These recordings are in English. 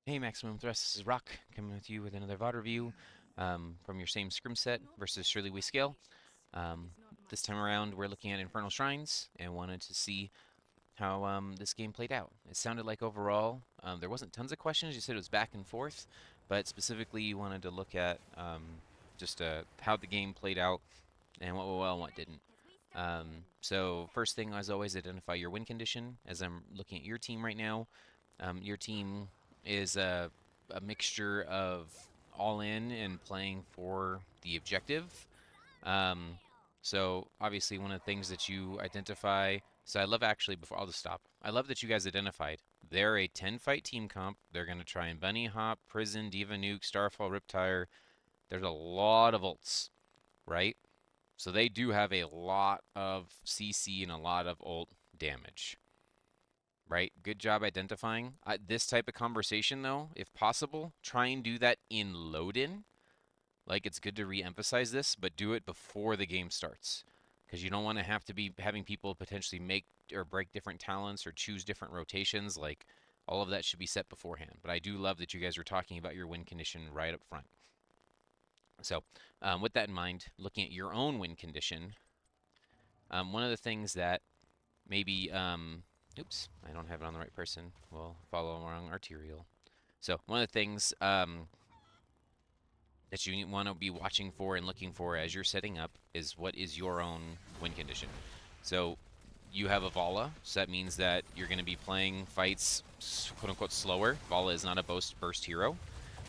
Hey Maximum Thrust, this is Rock coming with you with another VoD review from your same scrim set versus Surely We Scale. Um, this time around we're looking at Infernal Shrines and wanted to see how this game played out. It sounded like overall there wasn't tons of questions, you said it was back and forth, but specifically you wanted to look at just how the game played out and what went well and what didn't. So first thing as always, identify your win condition. As I'm looking at your team right now, your team is a mixture of all in and playing for the objective. Um, so obviously one of the things that you identify. So I love actually before I'll just stop. I love that you guys identified they're a 10 fight team comp. They're going to try and bunny hop, prison, diva nuke, starfall, riptire. There's a lot of ults, right? So they do have a lot of CC and a lot of ult damage. Right? Good job identifying. This type of conversation, though, if possible, try and do that in load in. Like, it's good to re emphasize this, but do it before the game starts. Because you don't want to have to be having people potentially make or break different talents or choose different rotations. Like, all of that should be set beforehand. But I do love that you guys are talking about your win condition right up front. So, with that in mind, looking at your own win condition, one of the things that maybe, oops, I don't have it on the right person. We'll follow along arterial. So one of the things that you want to be watching for and looking for as you're setting up is what is your own win condition. So you have a Vala, so that means that you're going to be playing fights quote unquote slower. Vala is not a burst hero.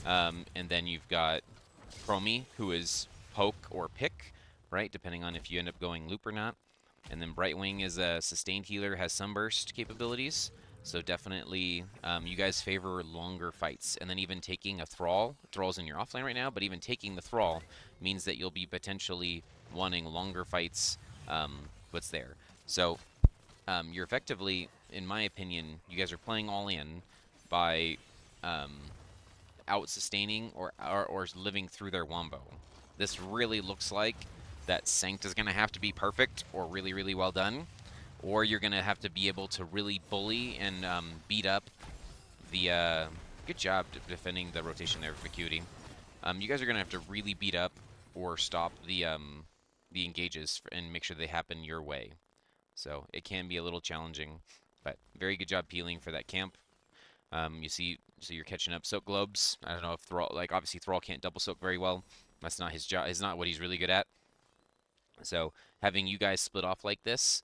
And then you've got Chromie, who is poke or pick, right? Depending on if you end up going loop or not. And then Brightwing is a sustained healer, has sunburst capabilities. So definitely, you guys favor longer fights. And then even taking a Thrall, Thrall's in your offlane right now, but even taking the Thrall means that you'll be potentially wanting longer fights. What's there? So you're effectively, in my opinion, you guys are playing all in by um, out sustaining or living through their wombo. This really looks like that Sanct is going to have to be perfect or really, really well done, or you're going to have to be able to really bully and beat up the. Good job defending the rotation there, Vacuity. You guys are going to have to really beat up or stop the engages and make sure they happen your way. So it can be a little challenging, but very good job peeling for that camp. You see, so you're catching up. Soak globes. I don't know if Thrall, like obviously Thrall can't double soak very well. That's not his job. Is not what he's really good at. So having you guys split off like this,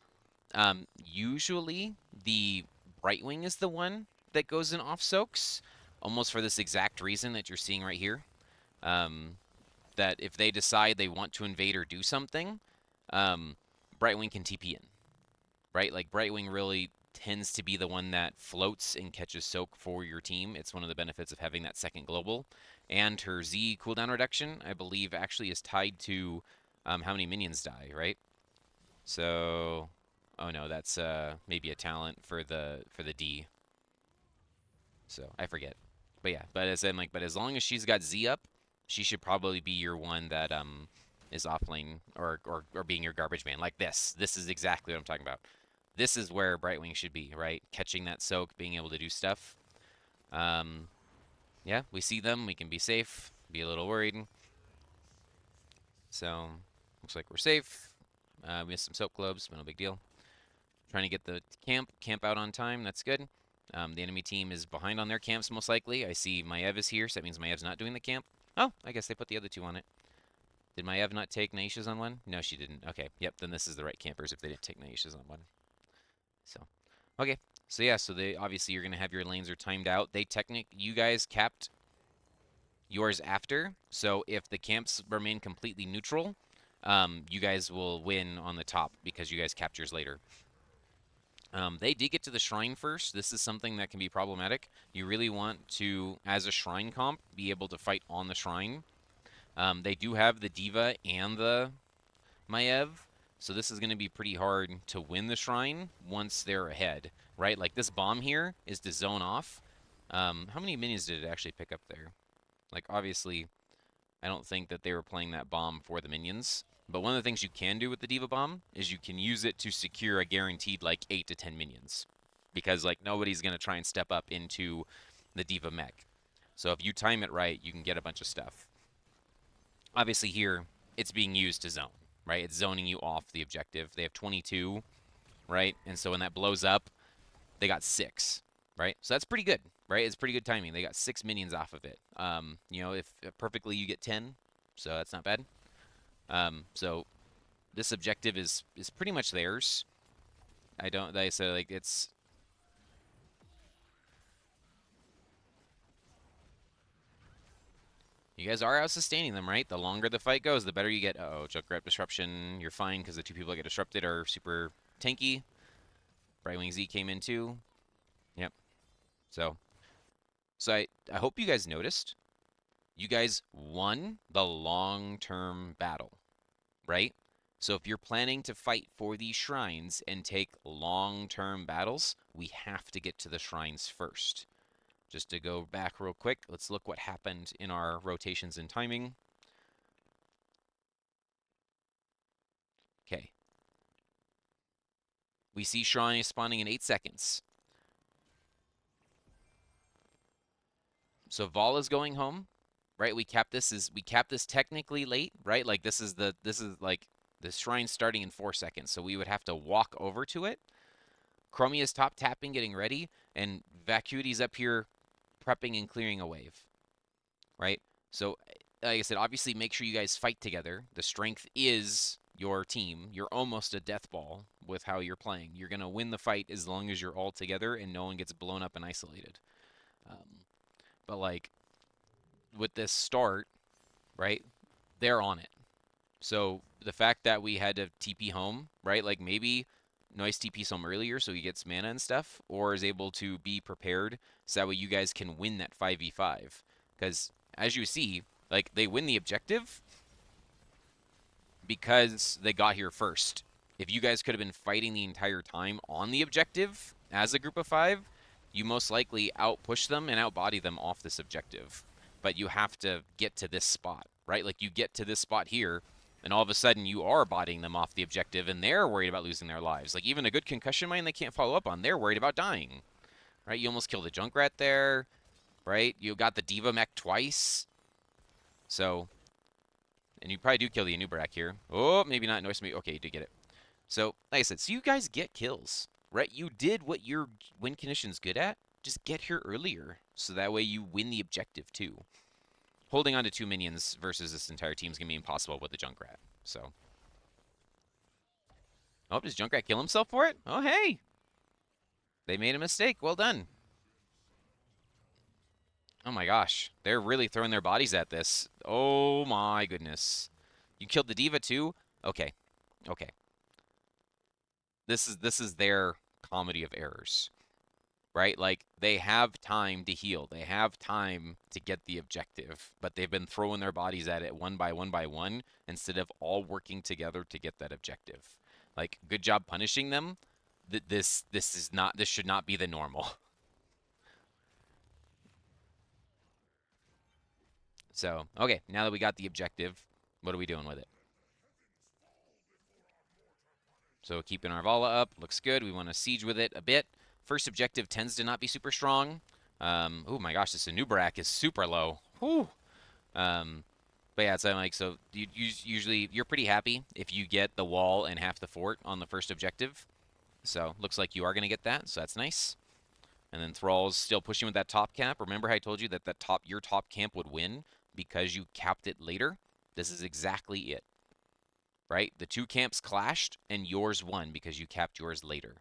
usually the Brightwing is the one that goes in off soaks, almost for this exact reason that you're seeing right here. Um, that if they decide they want to invade or do something, um, Brightwing can TP in, right? Like Brightwing really tends to be the one that floats and catches soak for your team. It's one of the benefits of having that second global. And her Z cooldown reduction, I believe, actually is tied to how many minions die, right? So, oh no, that's maybe a talent for the D. So I forget. But yeah, but as in like, but as long as she's got Z up, she should probably be your one that is offlane or being your garbage man. Like this. This is exactly what I'm talking about. This is where Brightwing should be, right? Catching that soak, being able to do stuff. Um, yeah, we see them. We can be safe. Be a little worried. So looks like we're safe. We missed some soak globes, but no big deal. Trying to get the camp out on time. That's good. The enemy team is behind on their camps most likely. I see Maev is here, so that means Maev's not doing the camp. Oh, I guess they put the other two on it. Did Maev not take Naisha's on one? No, she didn't. Okay, yep, then this is the right campers if they didn't take Naisha's on one. So, okay. So yeah, so they obviously you're gonna have your lanes are timed out. You guys capped yours after. So if the camps remain completely neutral, you guys will win on the top because you guys capped yours later. They did get to the shrine first. This is something that can be problematic. You really want to, as a shrine comp, be able to fight on the shrine. They do have the Diva and the Maev, so this is going to be pretty hard to win the shrine once they're ahead, right? Like this bomb here is to zone off. How many minions did it actually pick up there? Like obviously, I don't think that they were playing that bomb for the minions. But one of the things you can do with the Diva Bomb is you can use it to secure a guaranteed like 8 to 10 minions. Because like nobody's going to try and step up into the Diva mech. So if you time it right, you can get a bunch of stuff. Obviously here, it's being used to zone, right? It's zoning you off the objective. They have 22, right? And so when that blows up, they got 6, right? So that's pretty good, right? It's pretty good timing. They got 6 minions off of it. You know, if perfectly you get 10, so that's not bad. So this objective is pretty much theirs. I don't. They say like it's. You guys are out sustaining them, right? The longer the fight goes, the better you get. Uh oh, Junkrat disruption. You're fine because the 2 people that get disrupted are super tanky. Brightwing Z came in too. Yep. So, so I hope you guys noticed. You guys won the long-term battle, right? So if you're planning to fight for these shrines and take long-term battles, we have to get to the shrines first. Just to go back real quick, let's look what happened in our rotations and timing. Okay. We see shrine spawning in 8 seconds. So Vol is going home, right? We capped this technically late, right? Like this is like the shrine starting in 4 seconds. So we would have to walk over to it. Chromie is top tapping, getting ready, and Vacuity's up here prepping and clearing a wave, right? So, like I said, obviously make sure you guys fight together. The strength is your team. You're almost a death ball with how you're playing. You're going to win the fight as long as you're all together and no one gets blown up and isolated. But, like, with this start, right, they're on it. So the fact that we had to TP home, right? Like maybe Noise TPs home earlier so he gets mana and stuff, or is able to be prepared so that way you guys can win that 5v5. Because as you see, like they win the objective because they got here first. If you guys could have been fighting the entire time on the objective as a group of 5, you most likely outpush them and outbody them off this objective. But you have to get to this spot, right? Like you get to this spot here, and all of a sudden you are bodying them off the objective, and they're worried about losing their lives. Like even a good concussion mine they can't follow up on, they're worried about dying, right? You almost killed a Junkrat there, right? You got the Diva mech twice. So, and you probably do kill the Anubarak here. Oh, maybe not. Noise me. Okay, you did get it. So, like I said, so you guys get kills, right? You did what your win condition's good at. Just get here earlier, so that way you win the objective too. Holding on to 2 minions versus this entire team is gonna be impossible with the Junkrat. So, oh, does Junkrat kill himself for it? Oh, hey, they made a mistake. Well done. Oh my gosh, they're really throwing their bodies at this. Oh my goodness, you killed the diva too. Okay, okay. This is their comedy of errors, right? Like they have time to heal. They have time to get the objective, but they've been throwing their bodies at it one by one by one instead of all working together to get that objective. Like good job punishing them. This should not be the normal. So, okay, now that we got the objective, what are we doing with it? So keeping our Vala up looks good. We want to siege with it a bit. First objective tends to not be super strong. Oh my gosh, this Anubarak is super low. Whew. Um, but yeah, so like usually you're pretty happy if you get the wall and half the fort on the first objective. So looks like you are going to get that, so that's nice. And then Thrall's still pushing with that top cap. Remember how I told you that your top camp would win because you capped it later? This is exactly it, right? The 2 camps clashed and yours won because you capped yours later.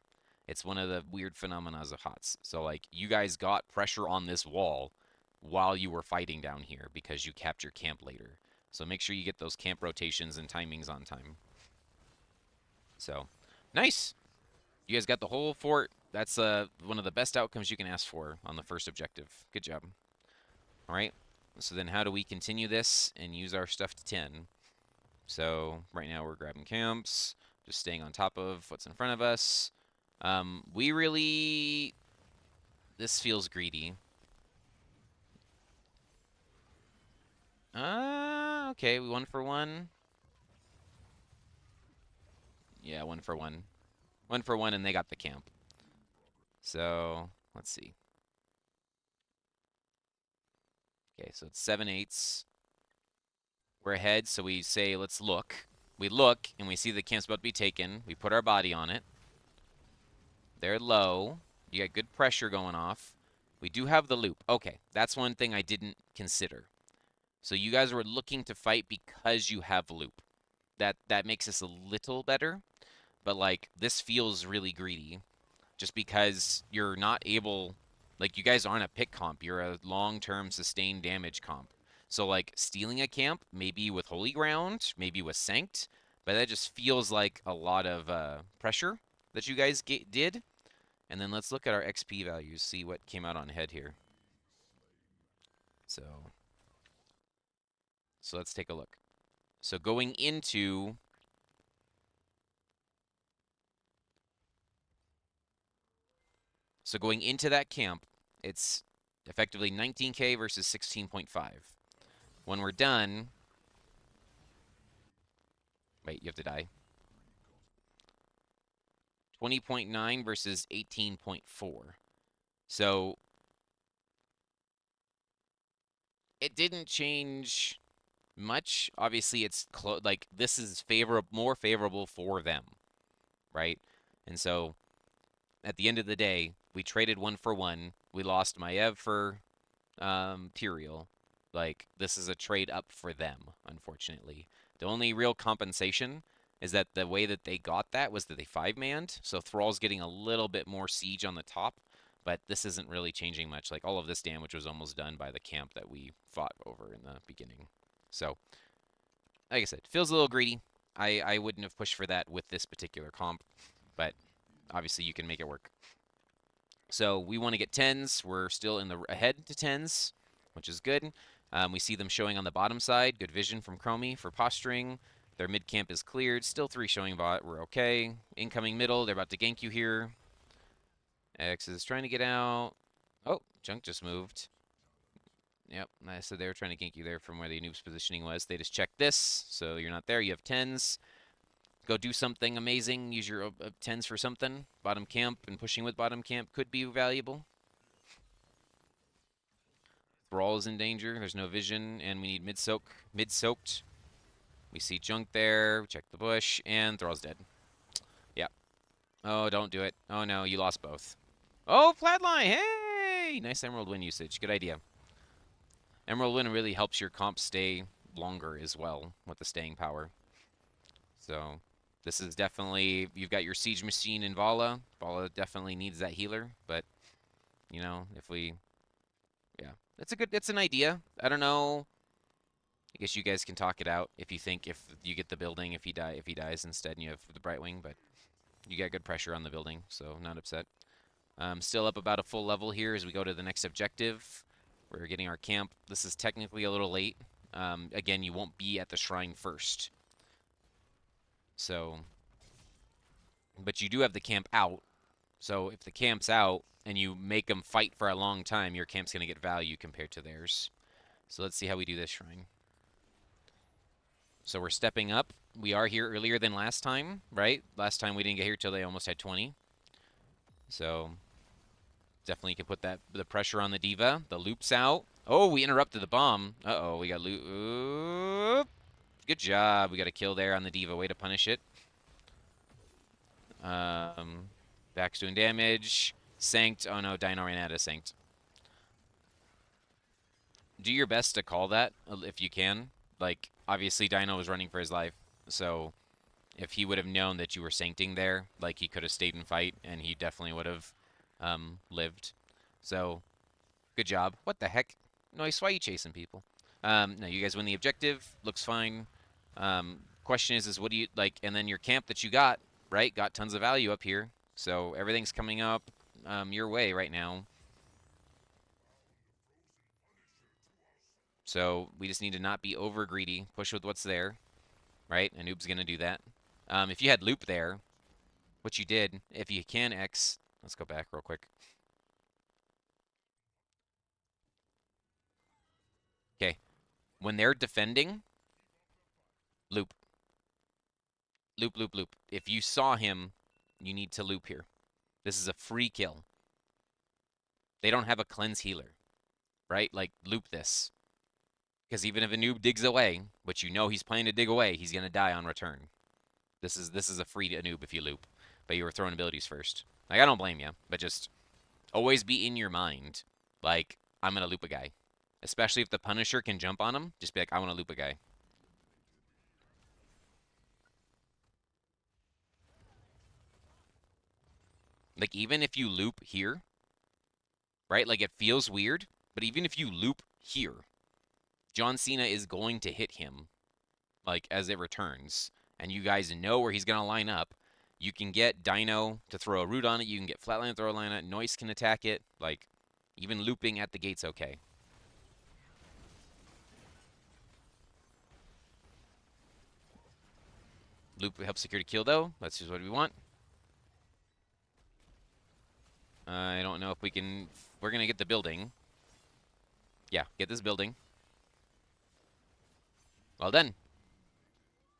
It's one of the weird phenomena of HOTS. So like you guys got pressure on this wall while you were fighting down here because you capped your camp later. So make sure you get those camp rotations and timings on time. So nice. You guys got the whole fort. That's one of the best outcomes you can ask for on the first objective. Good job. All right. So then how do we continue this and use our stuff to 10? So right now we're grabbing camps, just staying on top of what's in front of us. We really... This feels greedy. Okay, we 1 for 1. Yeah, 1 for 1. 1 for 1 and they got the camp. So, let's see. Okay, so it's 7/8. We're ahead, so we say, let's look. We look, and we see the camp's about to be taken. We put our body on it. They're low. You got good pressure going off. We do have the loop. Okay, that's one thing I didn't consider. So you guys were looking to fight because you have loop. That makes us a little better, but like this feels really greedy just because you're not able, like you guys aren't a pick comp. You're a long-term sustained damage comp. So like stealing a camp, maybe with Holy Ground, maybe with Sanct, but that just feels like a lot of pressure that you guys did. And then let's look at our XP values, see what came out on head here. So, so let's take a look. So going into that camp, it's effectively 19k versus 16.5. When we're done, wait, you have to die. 20.9 versus 18.4. So it didn't change much. Obviously, it's like this is more favorable for them, right? And so at the end of the day, we traded 1-for-1. We lost Maiev for Tyrael. Like this is a trade up for them, unfortunately. The only real compensation is that the way that they got that was that they 5-manned, so Thrall's getting a little bit more siege on the top, but this isn't really changing much. Like all of this damage was almost done by the camp that we fought over in the beginning. So, like I said, feels a little greedy. I wouldn't have pushed for that with this particular comp, but obviously you can make it work. So we want to get 10s. We're still in the ahead to 10s, which is good. We see them showing on the bottom side. Good vision from Chromie for posturing. Their mid camp is cleared. Still 3 showing bot. We're okay. Incoming middle. They're about to gank you here. X is trying to get out. Oh, Junk just moved. Yep, I said they were trying to gank you there from where the noob's positioning was. They just checked this, so you're not there. You have 10s. Go do something amazing. Use your 10s for something. Bottom camp and pushing with bottom camp could be valuable. Thrall is in danger. There's no vision, and we need mid-soaked. We see Junk there. Check the bush, and Thrall's dead. Yeah. Oh, don't do it. Oh, no, you lost both. Oh, flatline! Hey! Nice Emerald Wind usage. Good idea. Emerald Wind really helps your comp stay longer as well with the staying power. So this is definitely, you've got your Siege Machine in Vala. Vala definitely needs that healer, but, you know, if we, yeah. It's an idea. I don't know. I guess you guys can talk it out if you think if you get the building, if he dies instead and you have the Brightwing, but you got good pressure on the building, so not upset. Still up about a full level here as we go to the next objective. We're getting our camp. This is technically a little late. Again, you won't be at the shrine first. So, but you do have the camp out. So if the camp's out and you make them fight for a long time, your camp's going to get value compared to theirs. So let's see how we do this shrine. So we're stepping up. We are here earlier than last time, right? Last time we didn't get here till they almost had 20. So definitely can put the pressure on the D.Va. The loop's out. Oh, we interrupted the bomb. Uh-oh, we got loop. Good job. We got a kill there on the D.Va. Way to punish it. Back's doing damage. Sanct. Oh no, Dino ran out of Sanct. Do your best to call that if you can. Like, obviously Dino was running for his life, so if he would have known that you were sancting there, like he could have stayed and fight, and he definitely would have lived. So, good job. What the heck? Noise, why are you chasing people? No, you guys win the objective. Looks fine. Question is what do you, like, and then your camp that you got, right, got tons of value up here. So, everything's coming up your way right now. So, we just need to not be over greedy. Push with what's there, right? A noob's going to do that. If you had loop there, which you did, if you can X, let's go back real quick. Okay, when they're defending, loop. Loop, loop, loop. If you saw him, you need to loop here. This is a free kill. They don't have a cleanse healer, right? Like, loop this. Because even if a noob digs away, which you know he's planning to dig away, he's gonna die on return. This is a free noob if you loop, but you were throwing abilities first. Like I don't blame you, but just always be in your mind, like I'm gonna loop a guy, especially if the Punisher can jump on him. Just be like, I want to loop a guy. Like even if you loop here, right? Like it feels weird, but even if you loop here, John Cena is going to hit him like as it returns, and you guys know where he's gonna line up. You can get Dino to throw a root on it. You can get Flatline to throw a line on it. Noise can attack it. Like even looping at the gate's okay. Loop helps secure the kill though. That's just what we want. I don't know if we can. We're gonna get the building. Yeah, get this building. Well done.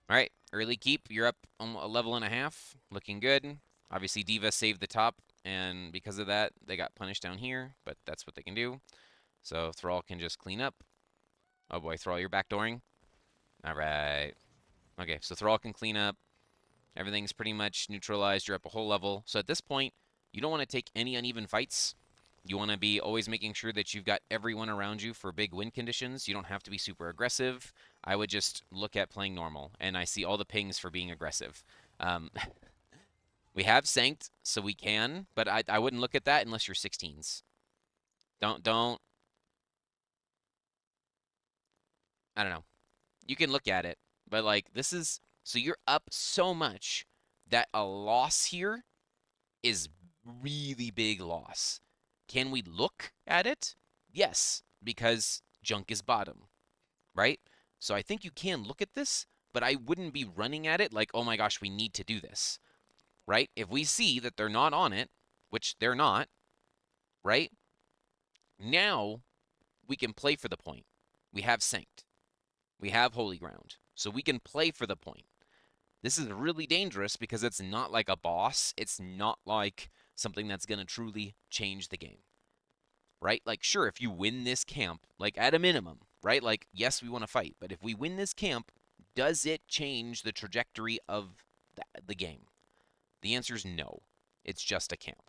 All right, early keep. You're up a level and a half. Looking good. Obviously, Diva saved the top, and because of that, they got punished down here. But that's what they can do. So Thrall can just clean up. Oh boy, Thrall, you're backdooring. All right. Okay, so Thrall can clean up. Everything's pretty much neutralized. You're up a whole level. So at this point, you don't want to take any uneven fights. You want to be always making sure that you've got everyone around you for big win conditions. You don't have to be super aggressive. I would just look at playing normal, and I see all the pings for being aggressive. Um, we have Sanked, so we can, but I wouldn't look at that unless you're 16s. Don't. I don't know. You can look at it, but like this is so you're up so much that a loss here is really big loss. Can we look at it? Yes, because junk is bottom, right? So I think you can look at this, but I wouldn't be running at it like, oh my gosh, we need to do this, right? If we see that they're not on it, which they're not, right? Now we can play for the point. We have Saint. We have Holy Ground. So we can play for the point. This is really dangerous because it's not like a boss. It's not like something that's going to truly change the game, right? Like, sure, if you win this camp, like at a minimum, right? Like, yes, we want to fight, but if we win this camp, does it change the trajectory of the game? The answer is no. It's just a camp.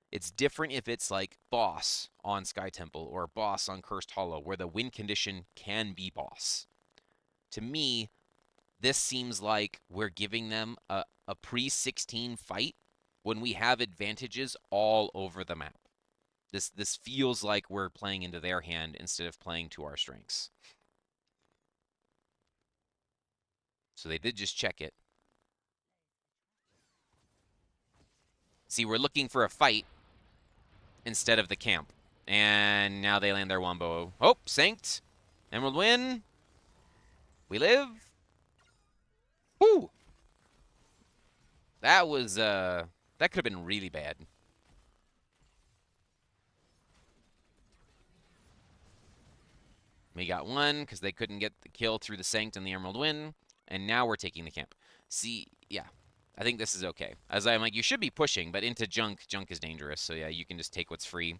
It's different if it's like boss on Sky Temple or boss on Cursed Hollow, where the win condition can be boss. To me, this seems like we're giving them a pre-16 fight when we have advantages all over the map. This feels like we're playing into their hand instead of playing to our strengths. So they did just check it. See, we're looking for a fight instead of the camp. And now they land their Wombo. Oh, Sanked. Emerald win. We live. Woo! That was, that could have been really bad. We got one because they couldn't get the kill through the Sanct and the Emerald win. And now we're taking the camp. See, yeah. I think this is okay. As I'm like, you should be pushing, but into junk. Junk is dangerous. So yeah, you can just take what's free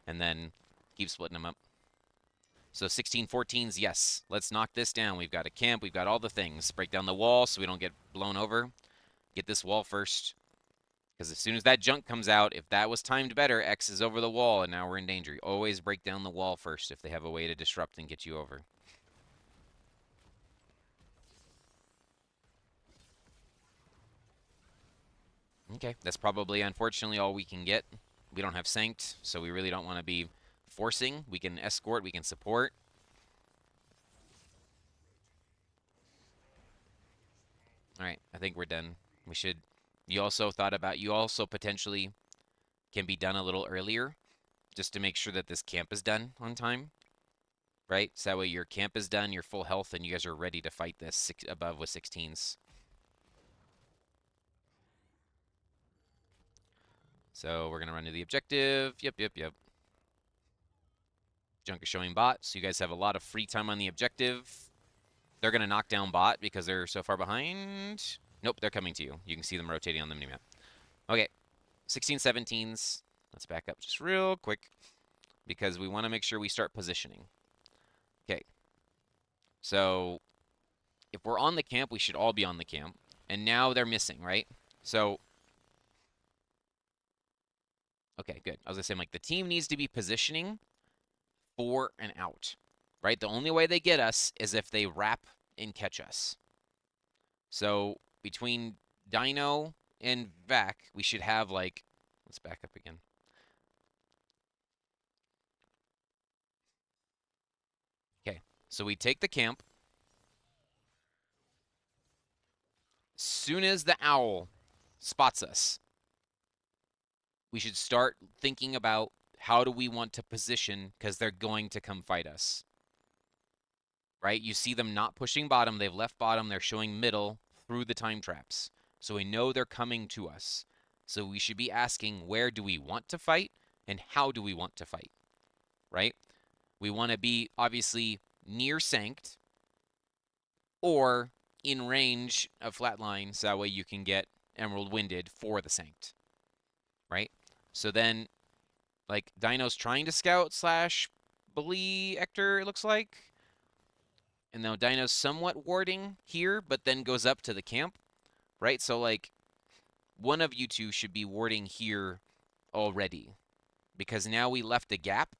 and then keep splitting them up. So 16-14s, yes. Let's knock this down. We've got a camp. We've got all the things. Break down the wall so we don't get blown over. Get this wall first. Because as soon as that junk comes out, if that was timed better, X is over the wall, and now we're in danger. You always break down the wall first if they have a way to disrupt and get you over. Okay, that's probably, unfortunately, all we can get. We don't have Sanct, so we really don't want to be forcing. We can escort, we can support. All right, I think we're done. We should... You also thought about... You also potentially can be done a little earlier, just to make sure that this camp is done on time, right? So that way your camp is done, you're full health, and you guys are ready to fight this above with 16s. So we're going to run to the objective. Yep. Junk is showing bot, so you guys have a lot of free time on the objective. They're going to knock down bot because they're so far behind. Nope, they're coming to you. You can see them rotating on the minimap. Okay, 16, 17s. Let's back up just real quick because we want to make sure we start positioning. Okay, So if we're on the camp, we should all be on the camp. And now they're missing, right? So, okay, good. I was gonna say, like, the team needs to be positioning for an out, right? The only way they get us is if they wrap and catch us. So between Dino and Vac, we should have like, let's back up again. Okay, so we take the camp. Soon as the owl spots us, we should start thinking about how do we want to position because they're going to come fight us. Right? You see them not pushing bottom, they've left bottom, they're showing middle through the time traps. So we know they're coming to us. So we should be asking where do we want to fight and how do we want to fight, right? We want to be obviously near Sanct or in range of Flatline, so that way you can get Emerald Winded for the Sanct, right? So then, like, Dino's trying to scout slash bully Ector, it looks like. And now Dino's somewhat warding here, but then goes up to the camp, right? So, like, one of you two should be warding here already because now we left a gap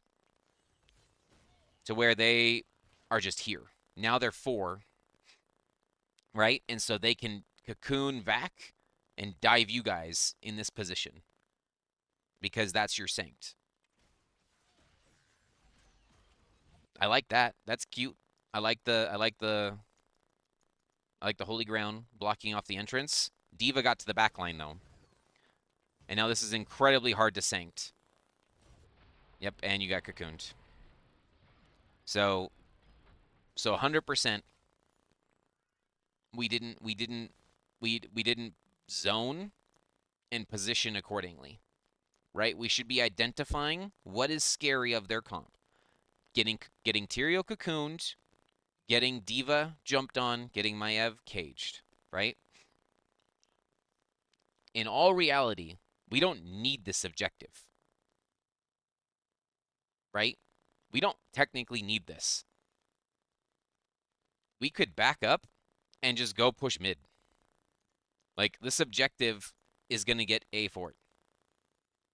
to where they are just here. Now they're 4, right? And so they can cocoon Vac and dive you guys in this position because that's your Sanct. I like that. That's cute. I like the Holy Ground blocking off the entrance. Diva got to the back line though. And now this is incredibly hard to Sanct. Yep, and you got cocooned. So 100% we didn't zone and position accordingly. Right? We should be identifying what is scary of their comp. Getting Tyrael cocooned, getting Diva jumped on, getting Maiev caged, right? In all reality, we don't need this objective, right? We don't technically need this. We could back up and just go push mid. Like, this objective is going to get A for it.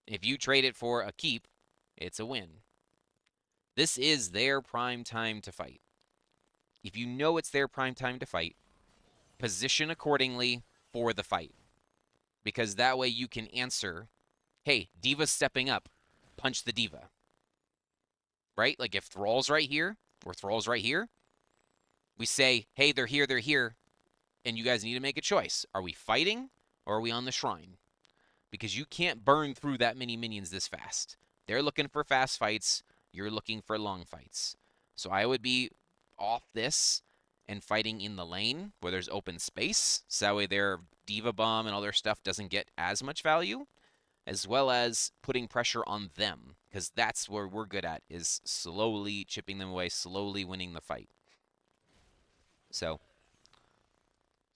If you trade it for a keep, it's a win. This is their prime time to fight. If you know it's their prime time to fight, position accordingly for the fight. Because that way you can answer, hey, Diva's stepping up, punch the Diva. Right? Like if Thrall's right here, or Thrall's right here, we say, hey, they're here, and you guys need to make a choice. Are we fighting, or are we on the shrine? Because you can't burn through that many minions this fast. They're looking for fast fights, you're looking for long fights. So I would be off this and fighting in the lane where there's open space, so that way their Diva Bomb and all their stuff doesn't get as much value, as well as putting pressure on them, because that's where we're good at, is slowly chipping them away, slowly winning the fight. So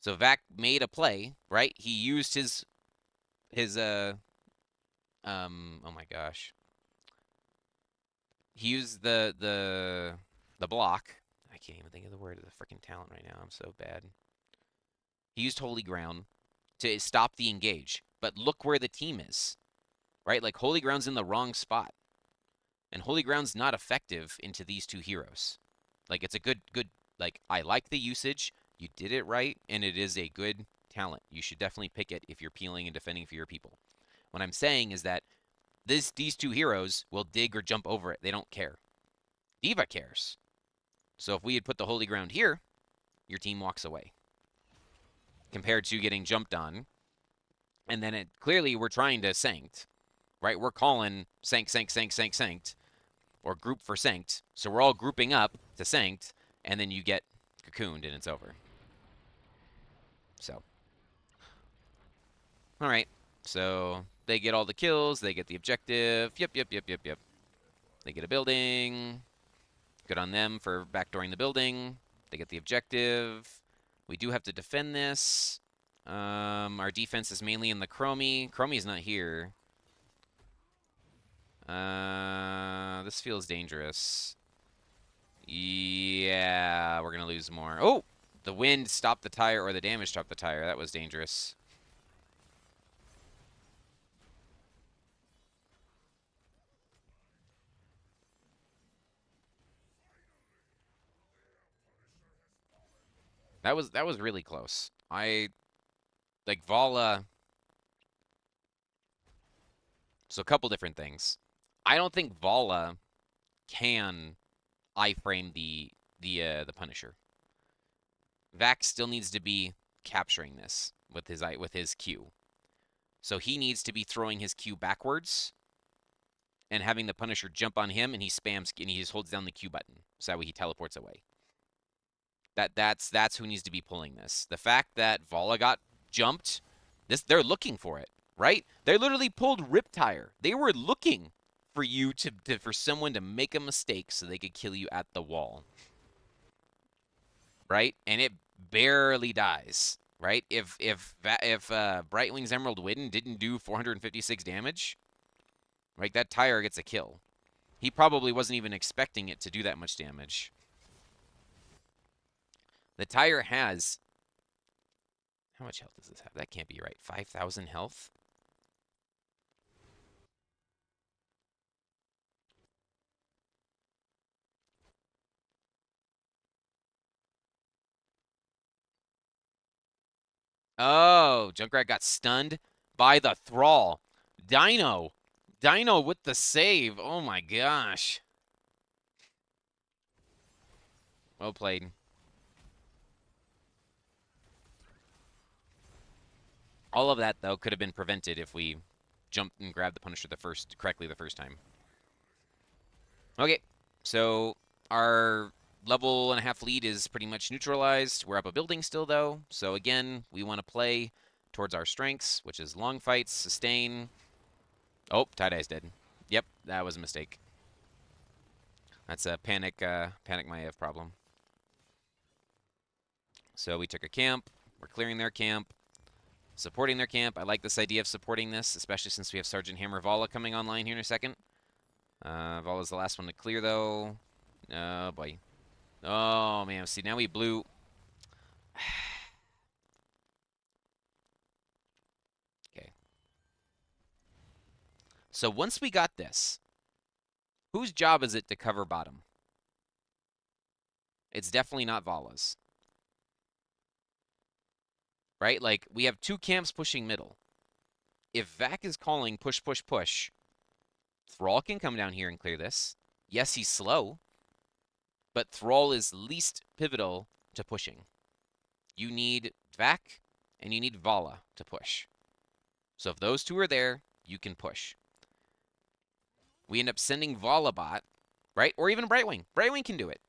Vac made a play, right? He used his oh my gosh. He used the block. I can't even think of the word of the freaking talent right now. I'm so bad. He used Holy Ground to stop the engage. But look where the team is, right? Like, Holy Ground's in the wrong spot. And Holy Ground's not effective into these two heroes. Like, it's a good, like, I like the usage. You did it right, and it is a good talent. You should definitely pick it if you're peeling and defending for your people. What I'm saying is that these two heroes will dig or jump over it. They don't care. Diva cares. So if we had put the Holy Ground here, your team walks away. Compared to getting jumped on. And then clearly we're trying to Sanct, right? We're calling Sanct, or group for Sanct. So we're all grouping up to Sanct, and then you get cocooned and it's over. So, all right. So they get all the kills. They get the objective. Yep. They get a building. Good on them for backdooring the building. They get the objective. We do have to defend this. Our defense is mainly in the Chromie. Chromie's not here. This feels dangerous. Yeah, we're going to lose more. Oh, the wind stopped the tire, or the damage stopped the tire. That was dangerous. That was really close. I like Vala. So a couple different things. I don't think Vala can iframe the Punisher. Vax still needs to be capturing this with his Q. So he needs to be throwing his Q backwards and having the Punisher jump on him, and he spams and he just holds down the Q button, so that way he teleports away. That's who needs to be pulling this. The fact that Vala got jumped, they're looking for it, right? They literally pulled Riptire. They were looking for you for someone to make a mistake so they could kill you at the wall, right? And it barely dies, right? If Brightwing's Emerald Wind didn't do 456 damage, right, that tire gets a kill. He probably wasn't even expecting it to do that much damage. The tire has... How much health does this have? That can't be right. 5,000 health? Oh, Junkrat got stunned by the Thrall. Dino. Dino with the save. Oh my gosh. Well played. All of that, though, could have been prevented if we jumped and grabbed the Punisher correctly the first time. Okay, so our level and a half lead is pretty much neutralized. We're up a building still, though. So again, we want to play towards our strengths, which is long fights, sustain. Oh, Tie-Dye's dead. Yep, that was a mistake. That's a panic Maiev problem. So we took a camp. We're clearing their camp, supporting their camp. I like this idea of supporting this, especially since we have Sergeant Hammer Vala coming online here in a second. Vala's the last one to clear, though. Oh, boy. Oh, man. See, now we blew... Okay. So once we got this, whose job is it to cover bottom? It's definitely not Vala's. Right? Like, we have two camps pushing middle. If Vac is calling push, push, push, Thrall can come down here and clear this. Yes, he's slow, but Thrall is least pivotal to pushing. You need Vac and you need Vala to push. So if those two are there, you can push. We end up sending Vala bot, right? Or even Brightwing. Brightwing can do it,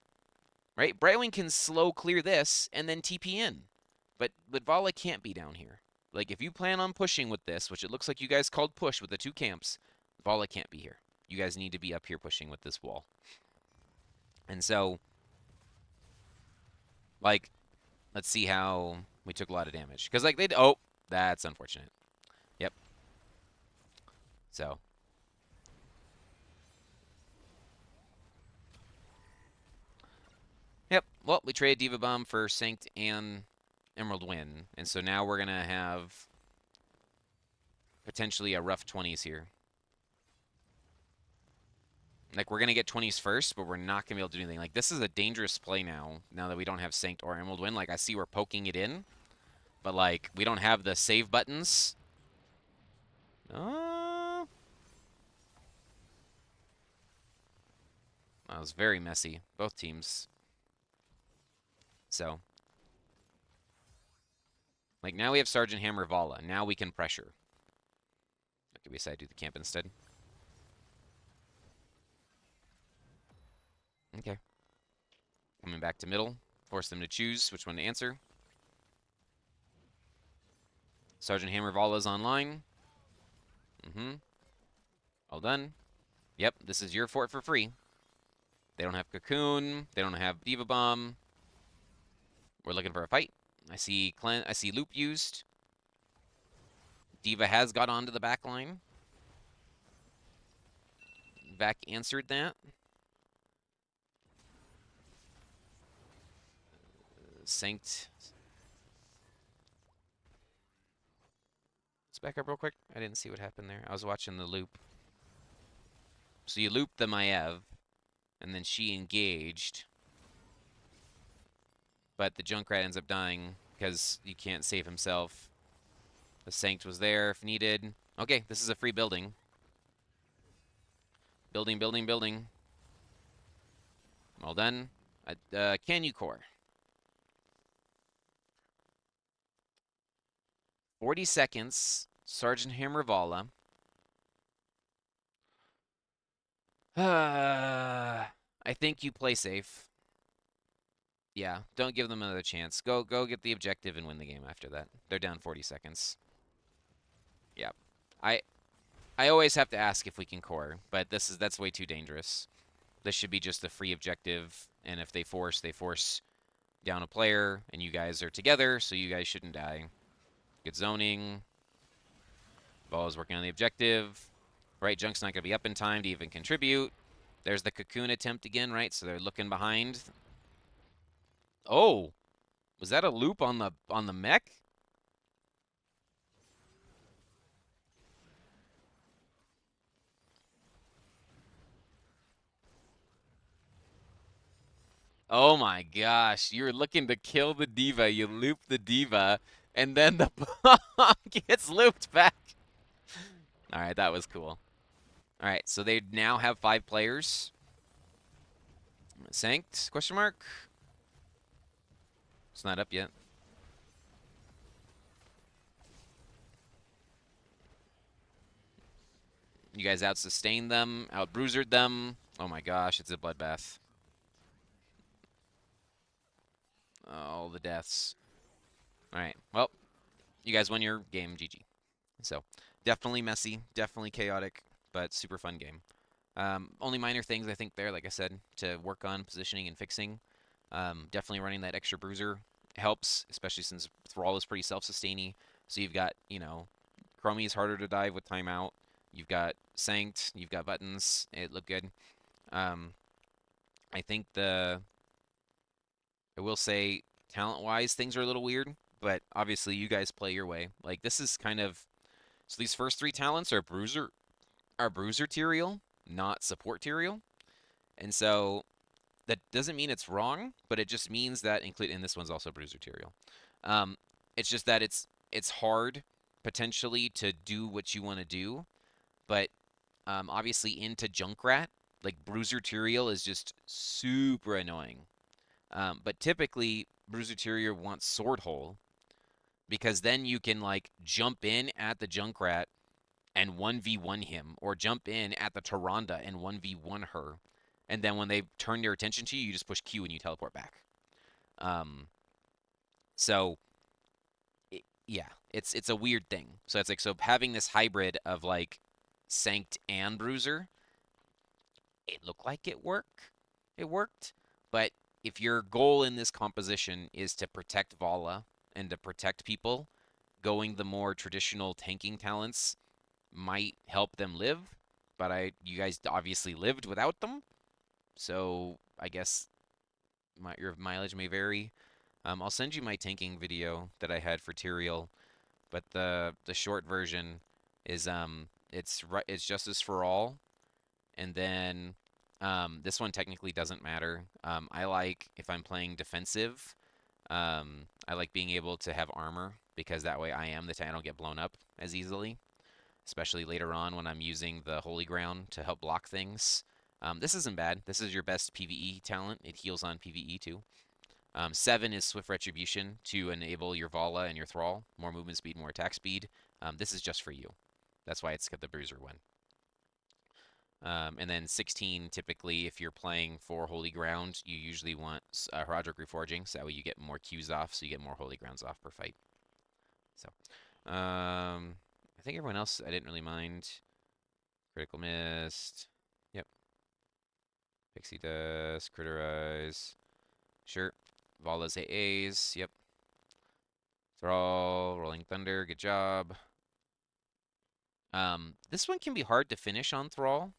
right? Brightwing can slow clear this and then TP in. But Vala can't be down here. Like, if you plan on pushing with this, which it looks like you guys called push with the two camps, Vala can't be here. You guys need to be up here pushing with this wall. And so, like, let's see how we took a lot of damage. Because, like, oh, that's unfortunate. Yep. So. Yep. Well, we traded Diva Bomb for Sanct and Emerald Wind. And so now we're going to have potentially a rough 20s here. Like, we're going to get 20s first, but we're not going to be able to do anything. Like, this is a dangerous play now that we don't have Sanct or Emerald Wind. Like, I see we're poking it in, but, like, we don't have the save buttons. That was very messy. Both teams. So. Like, now we have Sergeant Hammer Vala. Now we can pressure. Okay, we decide to do the camp instead. Okay. Coming back to middle. Force them to choose which one to answer. Sergeant Hammer Vala is online. All done. Yep, this is your fort for free. They don't have Cocoon. They don't have Diva Bomb. We're looking for a fight. I see Loop used. Diva has got onto the back line. Vac answered that. Synced. Let's back up real quick. I didn't see what happened there. I was watching the loop. So you looped the Maiev, and then she engaged. But the Junkrat ends up dying because he can't save himself. The Sanct was there if needed. Okay, this is a free building. Building, building, building. Well done. Can you core? 40 seconds. Sergeant Hammervala. I think you play safe. Yeah, don't give them another chance. Go get the objective and win the game after that. They're down 40 seconds. Yeah. I I always have to ask if we can core, but that's way too dangerous. This should be just a free objective, and if they force down a player, and you guys are together, so you guys shouldn't die. Good zoning. Ball is working on the objective. Right, Junk's not going to be up in time to even contribute. There's the cocoon attempt again, right? So they're looking behind. Oh, was that a loop on the mech? Oh my gosh, you're looking to kill the diva. You loop the diva, and then the bomb gets looped back. All right, that was cool. All right, so they now have 5 players. Sanct? Question mark? It's not up yet. You guys out-sustained them, out-bruisered them. Oh my gosh, it's a bloodbath. All the deaths. All right, well, you guys won your game, GG. So, definitely messy, definitely chaotic, but super fun game. Only minor things I think there, like I said, to work on positioning and fixing. Definitely running that extra bruiser helps, especially since Thrall is pretty self-sustaining. So you've got, Chromie is harder to dive with timeout. You've got Sanct, you've got buttons. It looked good. Um, I think I will say, talent-wise, things are a little weird, but obviously you guys play your way. Like this is kind of so these first 3 talents are bruiser terial, not support terial, and so that doesn't mean it's wrong, but it just means that and this one's also bruiser terial. It's just that it's hard potentially to do what you want to do, but obviously into Junkrat, like bruiser terial is just super annoying. But typically, Bruiser Terrier wants Sword Hole because then you can like jump in at the Junkrat and 1v1 him, or jump in at the Tyrande and 1v1 her. And then when they turn their attention to you, you just push Q and you teleport back. Um, so yeah, it's a weird thing. So it's like so having this hybrid of like Sanct and Bruiser, it looked like it worked, but if your goal in this composition is to protect Vala and to protect people, going the more traditional tanking talents might help them live, but you guys obviously lived without them, so I guess your mileage may vary. I'll send you my tanking video that I had for Tyrael, but the short version is it's Justice for All, and then this one technically doesn't matter. I like, if I'm playing defensive, I like being able to have armor because that way I don't get blown up as easily, especially later on when I'm using the Holy Ground to help block things. This isn't bad. This is your best PvE talent. It heals on PvE too. 7 is Swift Retribution to enable your Vala and your Thrall. More movement speed, more attack speed. This is just for you. That's why it's got the Bruiser one. And then 16, typically, if you're playing for Holy Ground, you usually want Herodric Reforging, so that way you get more Qs off, so you get more Holy Grounds off per fight. So, I think everyone else I didn't really mind. Critical Mist. Yep. Pixie Dust, Critterize. Sure. Vala's AAs. Yep. Thrall, Rolling Thunder. Good job. This one can be hard to finish on Thrall.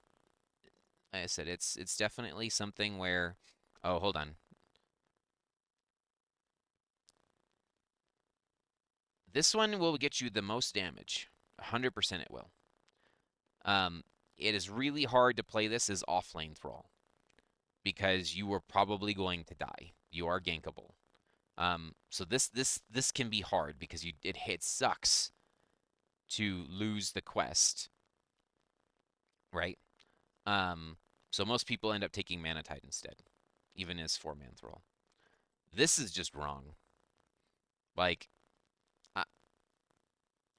Like I said, it's definitely something where... Oh, hold on. This one will get you the most damage. 100% it will. Um, it is really hard to play this as off-lane Thrall because you are probably going to die. You are gankable. So this can be hard because it sucks to lose the quest, right? Um, so most people end up taking Manatide instead, even as 4-man Thrall. This is just wrong. Like, I,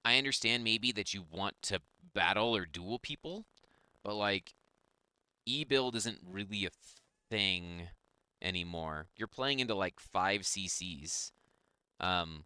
I understand maybe that you want to battle or duel people, but like, E-build isn't really a thing anymore. You're playing into like 5 CCs. Um,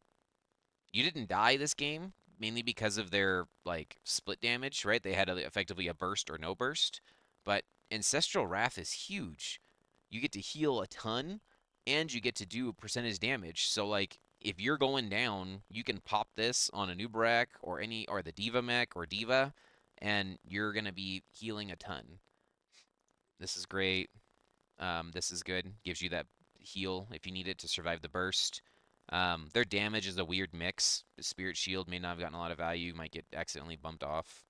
you didn't die this game mainly because of their like split damage, right? They had effectively a burst or no burst, but Ancestral Wrath is huge. You get to heal a ton, and you get to do percentage damage. So like if you're going down, you can pop this on a Nubarak or the Diva mech or Diva, and you're gonna be healing a ton. This is great. This is good. Gives you that heal if you need it to survive the burst. Their damage is a weird mix. The Spirit Shield may not have gotten a lot of value, might get accidentally bumped off.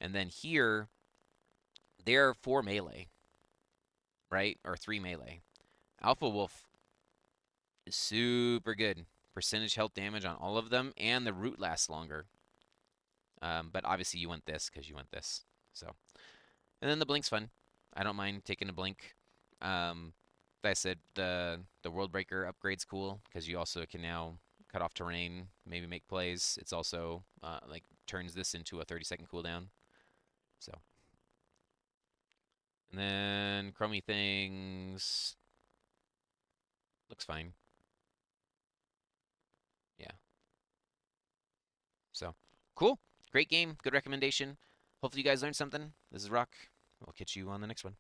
And then here, they're 4 melee, right? Or 3 melee. Alpha Wolf is super good. Percentage health damage on all of them, and the root lasts longer. But obviously you want this because you want this. So, and then the blink's fun. I don't mind taking a blink. Like I said, the World Breaker upgrade's cool because you also can now cut off terrain, maybe make plays. It's also like turns this into a 30-second cooldown. So, and then Chromie things looks fine. Yeah. So, cool. Great game. Good recommendation. Hopefully you guys learned something. This is Rock. We'll catch you on the next one.